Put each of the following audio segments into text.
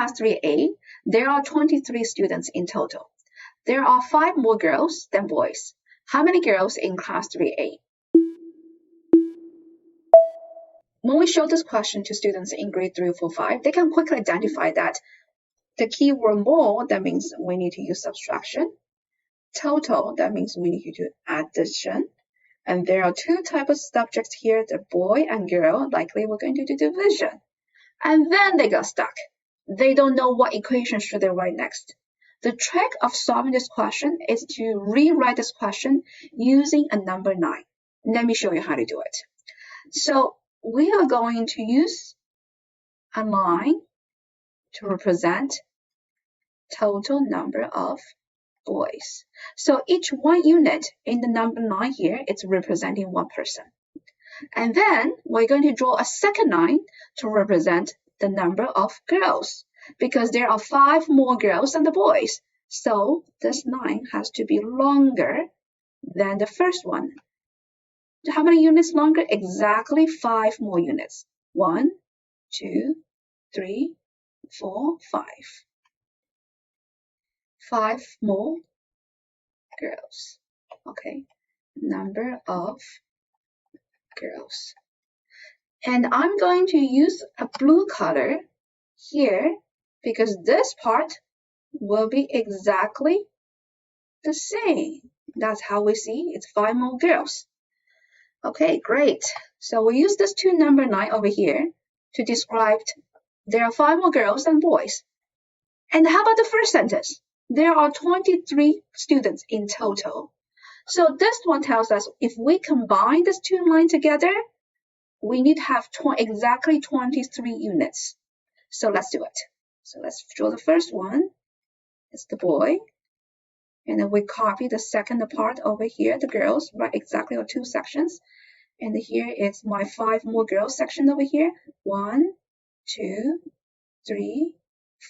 class 3A, there are 23 students in total. There are 5 more girls than boys. How many girls in class 3A? When we show this question to students in grade 3, 4, 5, they can quickly identify that the keyword more, that means we need to use subtraction. Total, that means we need to do addition. And there are 2 types of subjects here, the boy and girl. Likely we're going to do division. And then they got stuck. They don't know what equation should they write next. The trick of solving this question is to rewrite this question using a number 9. Let me show you how to do it. So we are going to use a line to represent total number of boys. So each 1 unit in the number 9 here, it's representing 1 person. And then we're going to draw a second line to represent the number of girls, because there are 5 more girls than the boys. So this line has to be longer than the first one. How many units longer? Exactly 5 more units. 1, 2, 3, 4, 5. 5 more girls. Okay, number of girls. And I'm going to use a blue color here because this part will be exactly the same. That's how we see it's 5 more girls. Okay, great. So we use this 2 number 9 over here to describe there are 5 more girls than boys. And how about the first sentence? There are 23 students in total. So this one tells us if we combine these 2 lines together, we need to have exactly 23 units. So let's do it. So let's draw the first one. It's the boy. And then we copy the second part over here, the girls, right? Exactly on 2 sections. And here is my 5 more girls section over here. 1, 2, 3,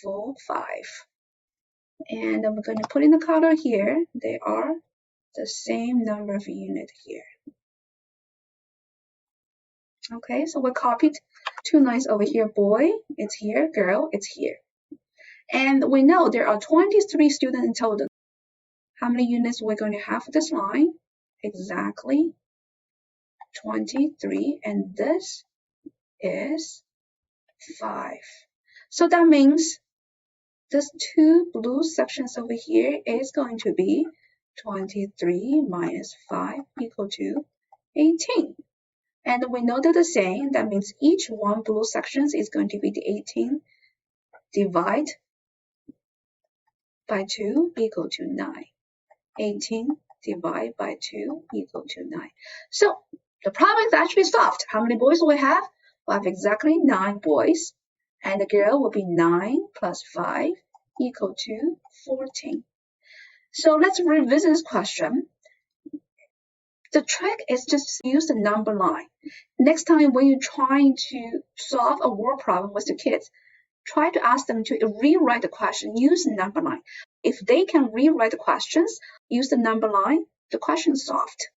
4, 5. And I'm going to put in the color here. They are the same number of units here. Okay, so we copied 2 lines over here. Boy, it's here. Girl, it's here. And we know there are 23 students in total. How many units we're going to have for this line? Exactly 23. And this is 5. So that means these 2 blue sections over here is going to be 23 minus 5 equal to 18. And we know that the same, that means each 1 blue section is going to be the 18 divided by 2 equal to 9. 18 divided by 2 equal to 9. So the problem is actually solved. How many boys do we have? We have exactly 9 boys. And the girl will be 9 plus 5 equal to 14. So let's revisit this question. The trick is just use the number line. Next time when you're trying to solve a word problem with the kids, try to ask them to rewrite the question, use the number line. If they can rewrite the questions, use the number line, the question is solved.